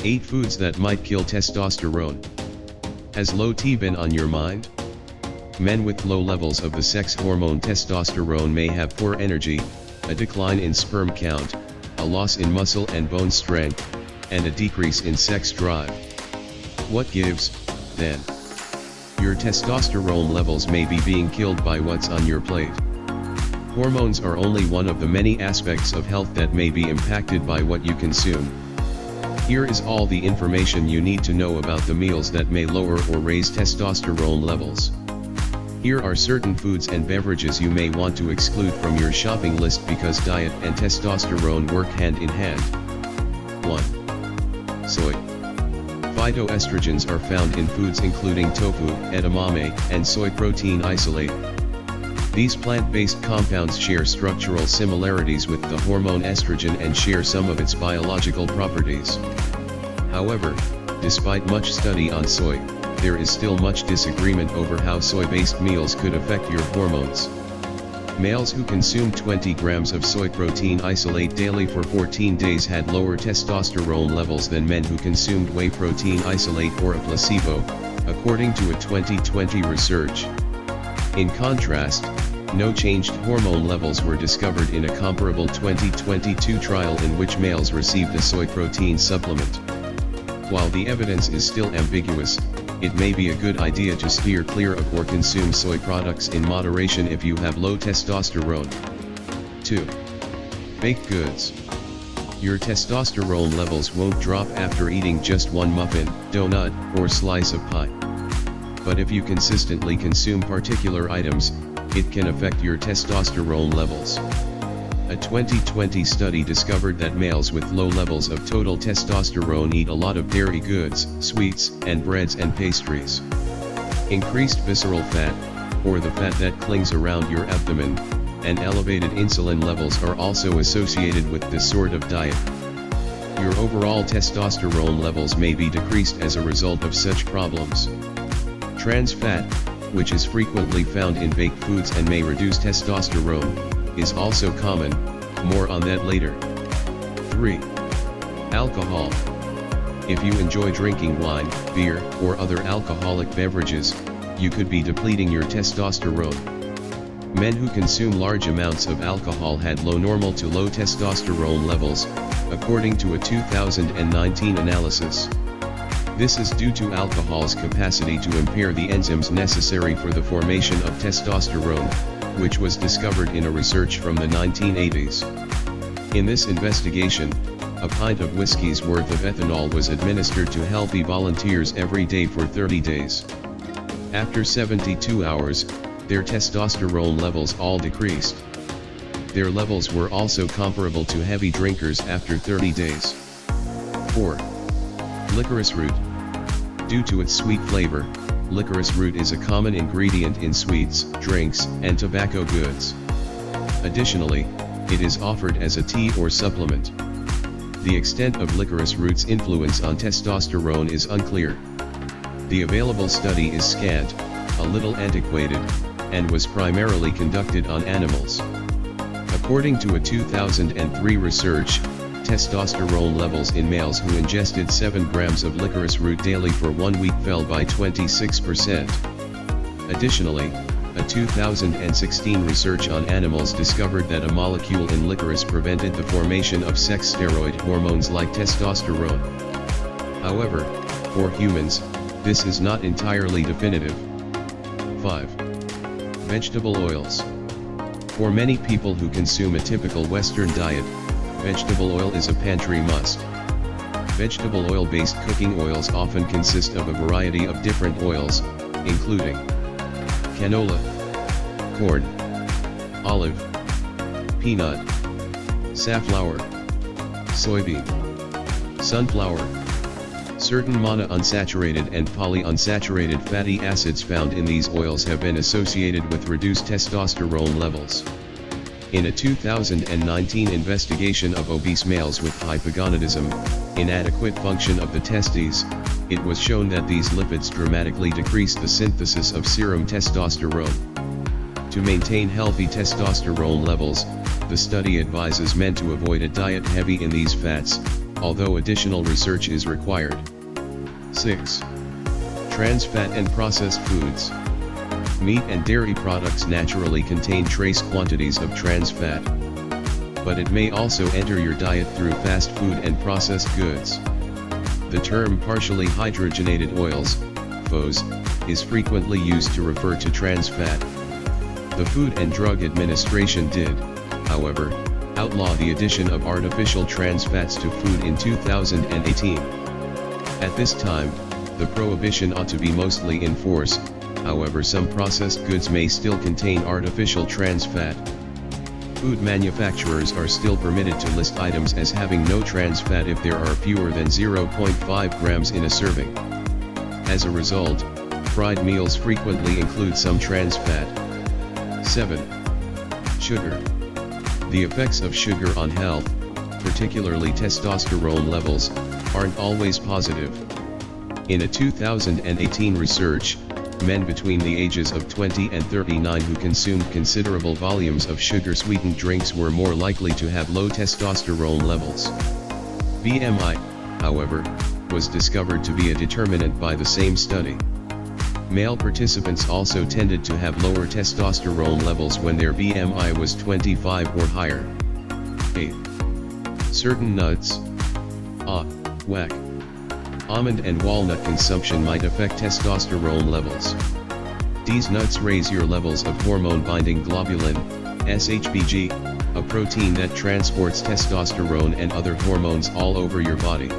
8 foods that might kill testosterone. Has low T been on your mind? Men with low levels of the sex hormone testosterone may have poor energy, a decline in sperm count, a loss in muscle and bone strength, and a decrease in sex drive. What gives, then? Your testosterone levels may be being killed by what's on your plate. Hormones are only one of the many aspects of health that may be impacted by what you consume. Here is all the information you need to know about the meals that may lower or raise testosterone levels. Here are certain foods and beverages you may want to exclude from your shopping list because diet and testosterone work hand in hand. 1. Soy. Phytoestrogens are found in foods including tofu, edamame, and soy protein isolate. These plant-based compounds share structural similarities with the hormone estrogen and share some of its biological properties. However, despite much study on soy, there is still much disagreement over how soy-based meals could affect your hormones. Males who consumed 20 grams of soy protein isolate daily for 14 days had lower testosterone levels than men who consumed whey protein isolate or a placebo, according to a 2020 research. In contrast, no changed hormone levels were discovered in a comparable 2022 trial in which males received a soy protein supplement. While the evidence is still ambiguous, it may be a good idea to steer clear of or consume soy products in moderation if you have low testosterone. 2. Baked goods. Your testosterone levels won't drop after eating just one muffin, donut, or slice of pie. But if you consistently consume particular items, it can affect your testosterone levels. A 2020 study discovered that males with low levels of total testosterone eat a lot of dairy goods, sweets, and breads and pastries. Increased visceral fat, or the fat that clings around your abdomen, and elevated insulin levels are also associated with this sort of diet. Your overall testosterone levels may be decreased as a result of such problems. Trans fat, which is frequently found in baked foods and may reduce testosterone, is also common, more on that later. 3. Alcohol. If you enjoy drinking wine, beer, or other alcoholic beverages, you could be depleting your testosterone. Men who consume large amounts of alcohol had low normal to low testosterone levels, according to a 2019 analysis. This is due to alcohol's capacity to impair the enzymes necessary for the formation of testosterone, which was discovered in a research from the 1980s. In this investigation, a pint of whiskey's worth of ethanol was administered to healthy volunteers every day for 30 days. After 72 hours, their testosterone levels all decreased. Their levels were also comparable to heavy drinkers after 30 days. 4. Licorice root. Due to its sweet flavor, licorice root is a common ingredient in sweets, drinks, and tobacco goods. Additionally, it is offered as a tea or supplement. The extent of licorice root's influence on testosterone is unclear. The available study is scant, a little antiquated, and was primarily conducted on animals. According to a 2003 research, testosterone levels in males who ingested 7 grams of licorice root daily for 1 week fell by 26%. Additionally, a 2016 research on animals discovered that a molecule in licorice prevented the formation of sex steroid hormones like testosterone. However, for humans, this is not entirely definitive. 5. Vegetable oils. For many people who consume a typical Western diet, vegetable oil is a pantry must. Vegetable oil-based cooking oils often consist of a variety of different oils, including canola, corn, olive, peanut, safflower, soybean, sunflower. Certain monounsaturated and polyunsaturated fatty acids found in these oils have been associated with reduced testosterone levels. In a 2019 investigation of obese males with hypogonadism, inadequate function of the testes, it was shown that these lipids dramatically decreased the synthesis of serum testosterone. To maintain healthy testosterone levels, the study advises men to avoid a diet heavy in these fats, although additional research is required. 6. Trans fat and processed foods. Meat and dairy products naturally contain trace quantities of trans fat, but it may also enter your diet through fast food and processed goods. The term partially hydrogenated oils, FOS, is frequently used to refer to trans fat. The Food and Drug Administration did, however, outlaw the addition of artificial trans fats to food in 2018. At this time, the prohibition ought to be mostly in force, however some processed goods may still contain artificial trans fat. Food manufacturers are still permitted to list items as having no trans fat if there are fewer than 0.5 grams in a serving. As a result, fried meals frequently include some trans fat. 7. Sugar. The effects of sugar on health, particularly testosterone levels, aren't always positive. In a 2018 research, men between the ages of 20 and 39 who consumed considerable volumes of sugar-sweetened drinks were more likely to have low testosterone levels. BMI, however, was discovered to be a determinant by the same study. Male participants also tended to have lower testosterone levels when their BMI was 25 or higher. 8. Certain nuts. WAC. Almond and walnut consumption might affect testosterone levels. These nuts raise your levels of hormone-binding globulin, SHBG, a protein that transports testosterone and other hormones all over your body.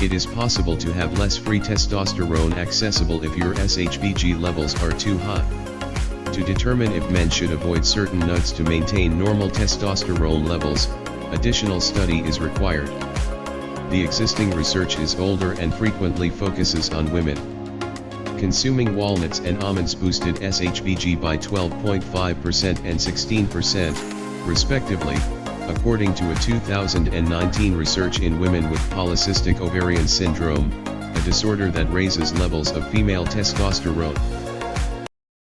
It is possible to have less free testosterone accessible if your SHBG levels are too high. To determine if men should avoid certain nuts to maintain normal testosterone levels, additional study is required. The existing research is older and frequently focuses on women. Consuming walnuts and almonds boosted SHBG by 12.5% and 16%, respectively, according to a 2019 research in women with polycystic ovarian syndrome, a disorder that raises levels of female testosterone.